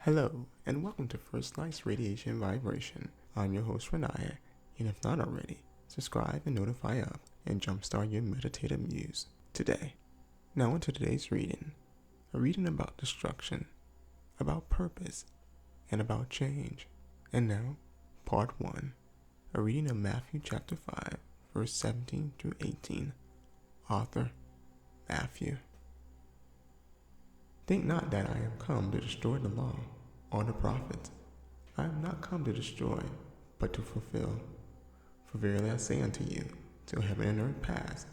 Hello, and welcome to First Light's Radiation Vibration. I'm your host, Renaya, and if not already, subscribe and notify up and jumpstart your meditative muse today. Now into today's reading, a reading about destruction, about purpose, and about change. And now, part 1, a reading of Matthew chapter 5, verse 17 through 18. Author, Matthew. Think not that I am come to destroy the law or the prophets. I am not come to destroy, but to fulfill. For verily I say unto you, till heaven and earth pass,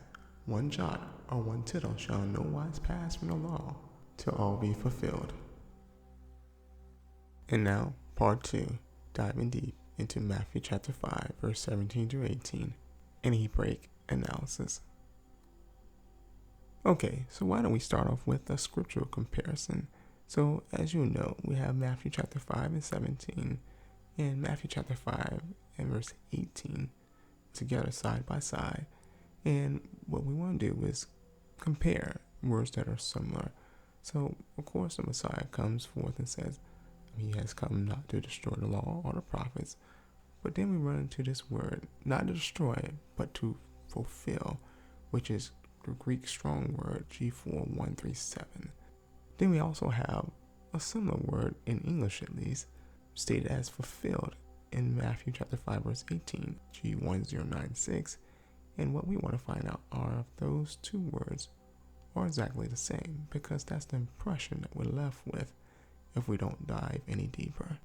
one jot or one tittle shall in no wise pass from the law, till all be fulfilled. And now, part 2, diving deep into Matthew chapter 5, verse 17 through 18, an Hebraic analysis. Okay, so why don't we start off with a scriptural comparison? So, as you know, we have Matthew chapter 5 and 17 and Matthew chapter 5 and verse 18 together side by side. And what we want to do is compare words that are similar. So, of course, the Messiah comes forth and says he has come not to destroy the law or the prophets. But then we run into this word, not to destroy, but to fulfill, which is the Greek strong word G4137. Then we also have a similar word, in English at least, stated as fulfilled in Matthew chapter 5 verse 18, G1096. And what we want to find out are if those two words are exactly the same, because that's the impression that we're left with if we don't dive any deeper.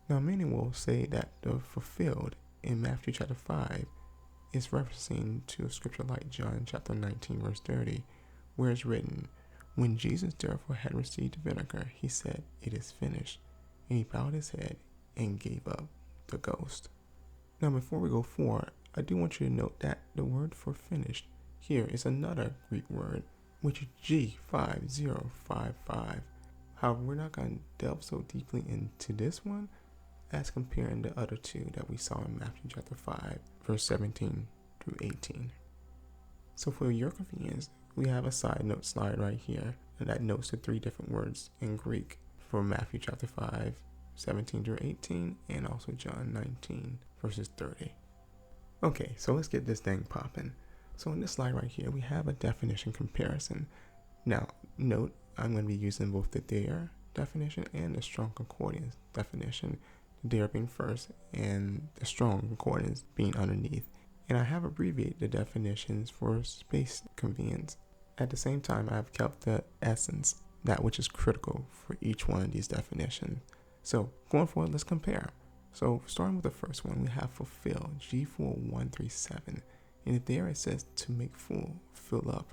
Now many will say that the fulfilled in Matthew chapter 5 is referencing to a scripture like John chapter 19 verse 30, where it's written, when Jesus therefore had received the vinegar, he said, it is finished. And he bowed his head and gave up the ghost. Now before we go forward, I do want you to note that the word for finished here is another Greek word, which is G5055. However, we're not going to delve so deeply into this one as comparing the other two that we saw in Matthew chapter 5, verse 17 through 18. So for your convenience, we have a side note slide right here that notes the three different words in Greek for Matthew chapter 5, 17 through 18, and also John 19, verses 30. Okay, so let's get this thing popping. So in this slide right here, we have a definition comparison. Now, note, I'm going to be using both the Dare definition and the Strong Concordance definition. The Dare being first and the Strong Concordance being underneath. And I have abbreviated the definitions for space convenience. At the same time, I've kept the essence, that which is critical for each one of these definitions. So going forward, let's compare. So starting with the first one, we have fulfill, G4137. And there it says to make full, fill up,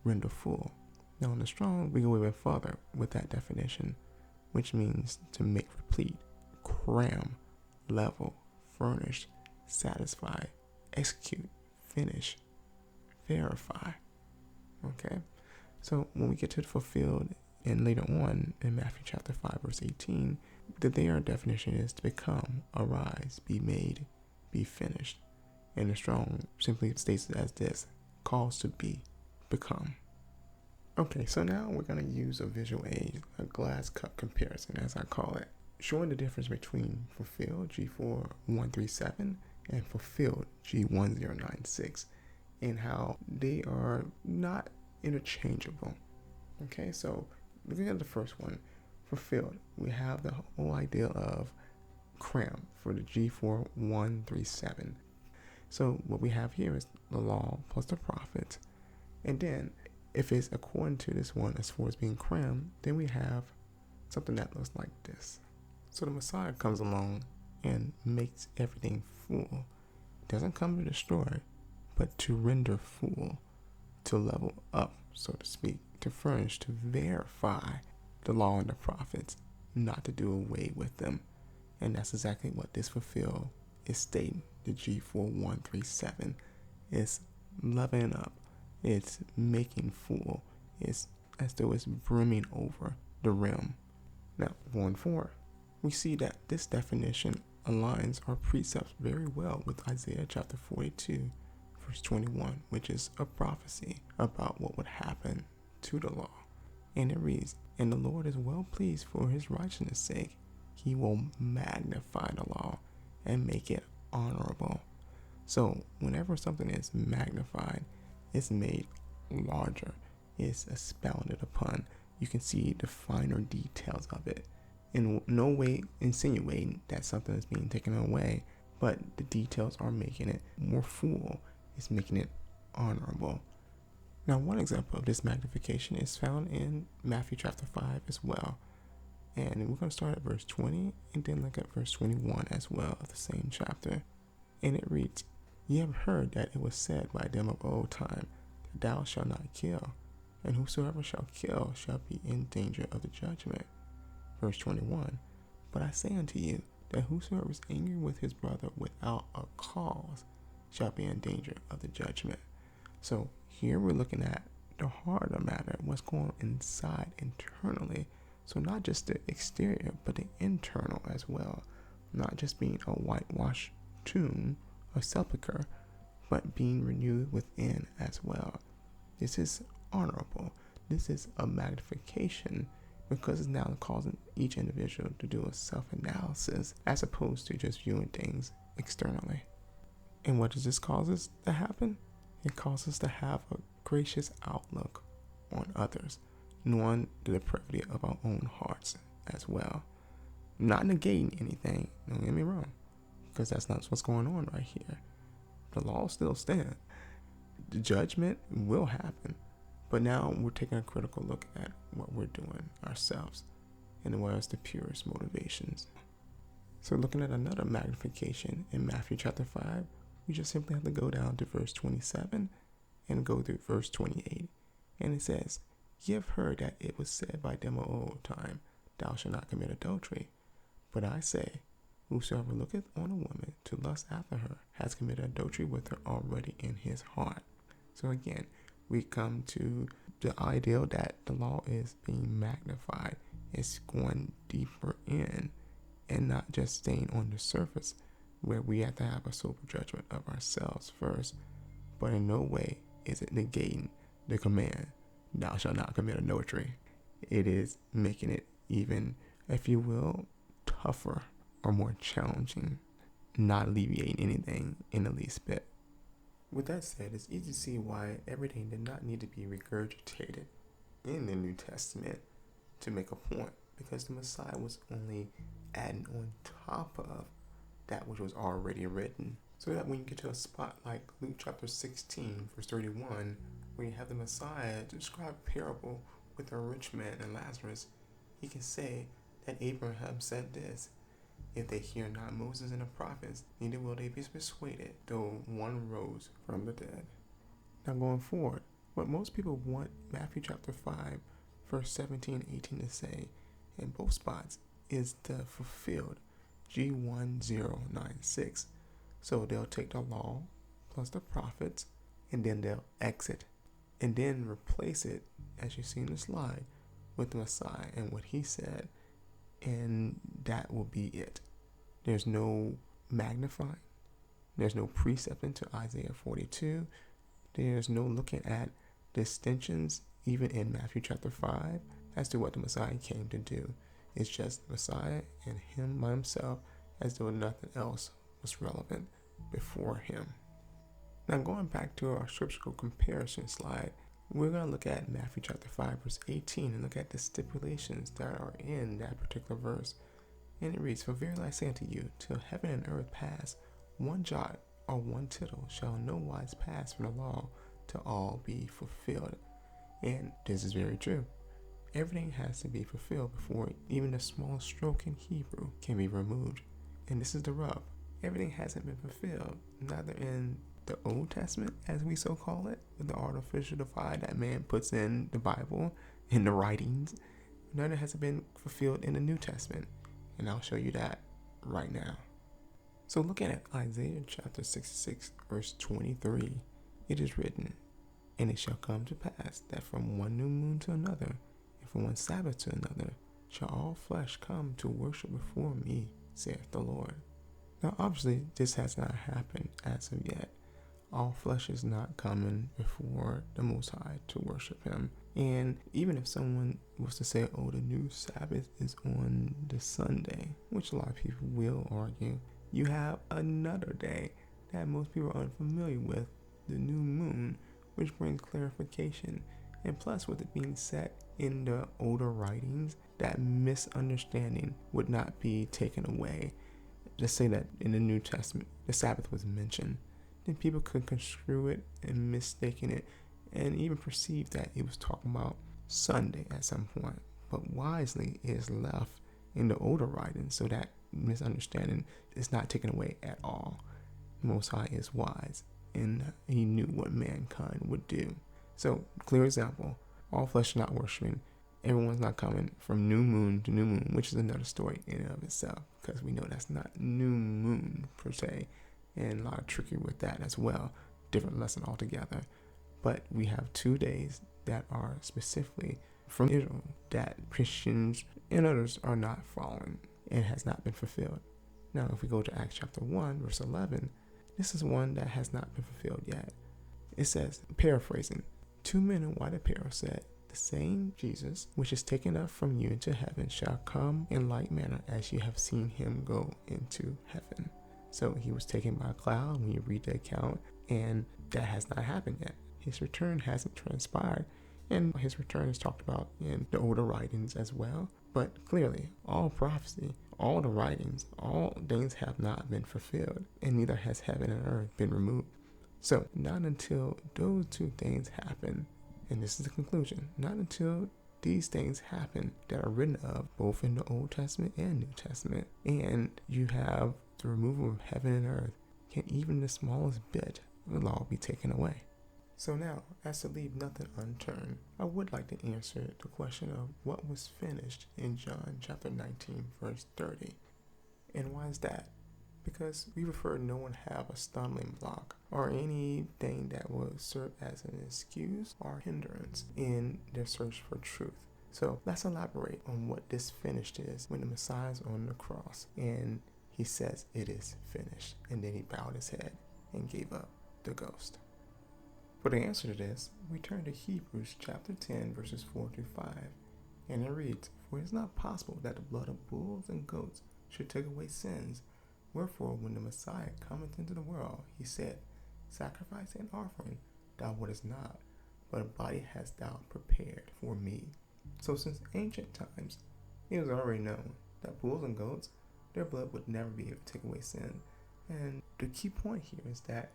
render full. Now in the strong, we go even further with that definition, which means to make replete, cram, level, furnish, satisfy, execute, finish, verify. Okay, so when we get to the fulfilled and later on in Matthew chapter 5 verse 18, the there definition is to become, arise, be made, be finished. And the strong simply states it as this, calls to be, become. Okay, so now we're going to use a visual aid, a glass cup comparison as I call it, showing the difference between fulfilled G4137 and fulfilled G1096 and how they are not interchangeable. Okay, so looking at the first one, fulfilled, we have the whole idea of cram for the G4137. So what we have here is the law plus the prophets. And then if it's according to this one as far as being crammed, then we have something that looks like this. So the Messiah comes along and makes everything full. Doesn't come to destroy, but to render full, to level up, so to speak, to furnish, to verify the law and the prophets, not to do away with them. And that's exactly what this fulfill is stating. The G4137 is leveling up, it's making full, it's as though it's brimming over the rim. Now, going forward, we see that this definition aligns our precepts very well with Isaiah chapter 42, verse 21, which is a prophecy about what would happen to the law. And it reads, "And the Lord is well pleased for his righteousness' sake. He will magnify the law and make it honorable." So whenever something is magnified, it's made larger, it's expounded upon. You can see the finer details of it. In no way insinuating that something is being taken away, but the details are making it more full. It's making it honorable. Now, one example of this magnification is found in Matthew chapter 5 as well. And we're going to start at verse 20 and then look at verse 21 as well of the same chapter. And it reads, "Ye have heard that it was said by them of old time, that thou shalt not kill, and whosoever shall kill shall be in danger of the judgment." Verse 21, "But I say unto you, that whosoever is angry with his brother without a cause shall be in danger of the judgment." So here we're looking at the heart of the matter, what's going on inside internally. So not just the exterior, but the internal as well. Not just being a whitewashed tomb or sepulcher, but being renewed within as well. This is honorable. This is a magnification, because it's now causing each individual to do a self-analysis as opposed to just viewing things externally. And what does this cause us to happen? It causes us to have a gracious outlook on others, knowing the depravity of our own hearts as well. Not negating anything, don't get me wrong, because that's not what's going on right here. The law still stands. The judgment will happen, but now we're taking a critical look at what we're doing ourselves and what is the purest motivations. So looking at another magnification in Matthew chapter 5, we just simply have to go down to verse 27 and go through verse 28. And it says, "Ye have heard that it was said by them of old time, thou shalt not commit adultery. But I say, whosoever looketh on a woman to lust after her has committed adultery with her already in his heart." So again, we come to the ideal that the law is being magnified. It's going deeper in and not just staying on the surface, where we have to have a sober judgment of ourselves first. But in no way is it negating the command, "Thou shalt not commit adultery." It is making it even, if you will, tougher or more challenging, not alleviating anything in the least bit. With that said, it's easy to see why everything did not need to be regurgitated in the New Testament to make a point, because the Messiah was only adding on top of that which was already written. So that when you get to a spot like Luke chapter 16, verse 31, where you have the Messiah describe a parable with a rich man and Lazarus, he can say that Abraham said this, "If they hear not Moses and the prophets, neither will they be persuaded, though one rose from the dead." Now going forward, what most people want Matthew chapter 5, verse 17 and 18 to say in both spots is the fulfilled G1096. So they'll take the law plus the prophets, and then they'll exit and then replace it, as you see in the slide, with the Messiah and what he said, and that will be it. There's no magnifying. There's no precept into Isaiah 42. There's no looking at distinctions even in Matthew chapter 5 as to what the Messiah came to do. It's just the Messiah and him by himself, as though nothing else was relevant before him. Now going back to our scriptural comparison slide, we're going to look at Matthew chapter 5 verse 18 and look at the stipulations that are in that particular verse. And it reads, "For verily I say unto you, till heaven and earth pass, one jot or one tittle shall no wise pass from the law till all be fulfilled." And this is very true. Everything has to be fulfilled before even the smallest stroke in Hebrew can be removed. And this is the rub. Everything hasn't been fulfilled, neither in the Old Testament, as we so call it, with the artificial divide that man puts in the Bible, in the writings, neither has it been fulfilled in the New Testament. And I'll show you that right now. So looking at Isaiah chapter 66, verse 23, it is written, "And it shall come to pass that from one new moon to another, and from one Sabbath to another, shall all flesh come to worship before me, saith the Lord." Now obviously this has not happened as of yet. all flesh is not coming before the Most High to worship him. And even if someone was to say, oh, the new Sabbath is on the Sunday, which a lot of people will argue, you have another day that most people are unfamiliar with, the new moon, which brings clarification. And plus, with it being set in the older writings, that misunderstanding would not be taken away. Just say that in the New Testament, the Sabbath was mentioned, then people could construe it and mistaken it, and even perceive that it was talking about Sunday at some point. But wisely, it is left in the older writings, so that misunderstanding is not taken away at all. The Most High is wise, and he knew what mankind would do. So, clear example, all flesh not worshiping. Everyone's not coming from new moon to new moon, which is another story in and of itself, because we know that's not new moon per se, and a lot of trickery with that as well. Different lesson altogether. But we have 2 days that are specifically from Israel that Christians and others are not following and has not been fulfilled. Now, if we go to Acts chapter 1, verse 11, this is one that has not been fulfilled yet. It says, paraphrasing, 2 men in white apparel said, the same Jesus, which is taken up from you into heaven, shall come in like manner as you have seen him go into heaven. So he was taken by a cloud when you read the account, and that has not happened yet. His return hasn't transpired, and his return is talked about in the older writings as well. But clearly, all prophecy, all the writings, all things have not been fulfilled, and neither has heaven and earth been removed. So not until those 2 things happen, and this is the conclusion, not until these things happen that are written of both in the Old Testament and New Testament, and you have the removal of heaven and earth, can even the smallest bit of the law be taken away. So now, as to leave nothing unturned, I would like to answer the question of what was finished in John chapter 19, verse 30. And why is that? Because we prefer no one have a stumbling block or anything that will serve as an excuse or hindrance in their search for truth. So let's elaborate on what this finished is when the Messiah is on the cross and he says it is finished, and then he bowed his head and gave up the ghost. For the answer to this, we turn to Hebrews chapter 10, verses 4 through 5, and it reads, for it is not possible that the blood of bulls and goats should take away sins. Wherefore, when the Messiah cometh into the world, he said, sacrifice and offering thou wouldest not, but a body hast thou prepared for me. So since ancient times, it was already known that bulls and goats, their blood would never be able to take away sin. And the key point here is that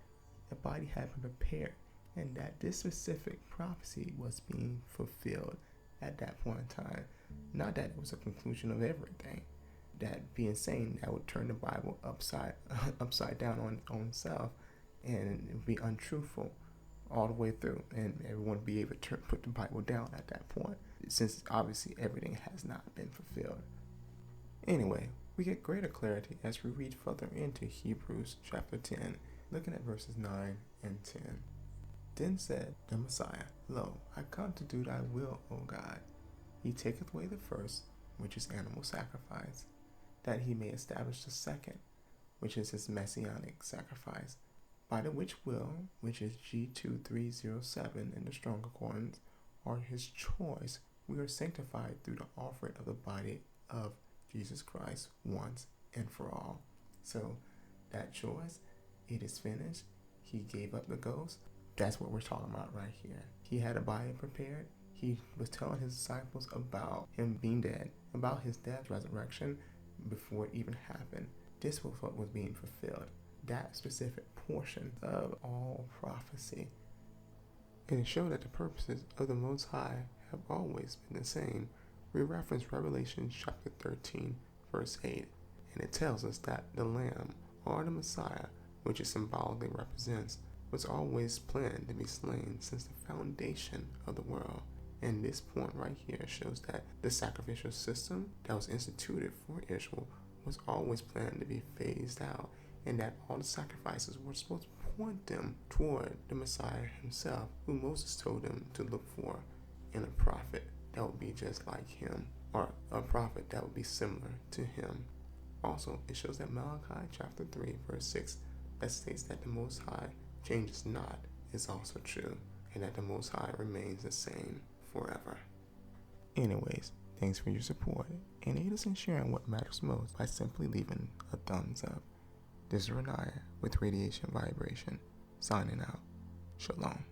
a body had been prepared, and that this specific prophecy was being fulfilled at that point in time. Not that it was a conclusion of everything. That being saying that would turn the Bible upside down on itself, and it would be untruthful all the way through, and everyone would be able to put the Bible down at that point, since obviously everything has not been fulfilled. Anyway, we get greater clarity as we read further into Hebrews chapter 10, looking at verses 9 and 10. Then said the Messiah, Lo, I come to do thy will, O God. He taketh away the first, which is animal sacrifice, that he may establish the second, which is his messianic sacrifice, by the which will, which is G2307 in the Strong Concordance, or his choice, we are sanctified through the offering of the body of Jesus Christ once and for all. So that choice, it is finished. He gave up the ghost. That's what we're talking about right here. He had a body prepared. He was telling his disciples about him being dead, about his death, resurrection, before it even happened. This was what was being fulfilled. That specific portion of all prophecy. And it showed that the purposes of the Most High have always been the same. We reference Revelation chapter 13, verse 8, and it tells us that the Lamb, or the Messiah, which it symbolically represents, was always planned to be slain since the foundation of the world. And this point right here shows that the sacrificial system that was instituted for Israel was always planned to be phased out, and that all the sacrifices were supposed to point them toward the Messiah himself, who Moses told them to look for in a prophet that would be just like him, or a prophet that would be similar to him. Also, it shows that Malachi chapter 3, verse 6, that states that the Most High changes not is also true, and that the Most High remains the same forever. Anyways, thanks for your support, and aid us in sharing what matters most by simply leaving a thumbs up. This is Renaya with Radiation Vibration, signing out. Shalom.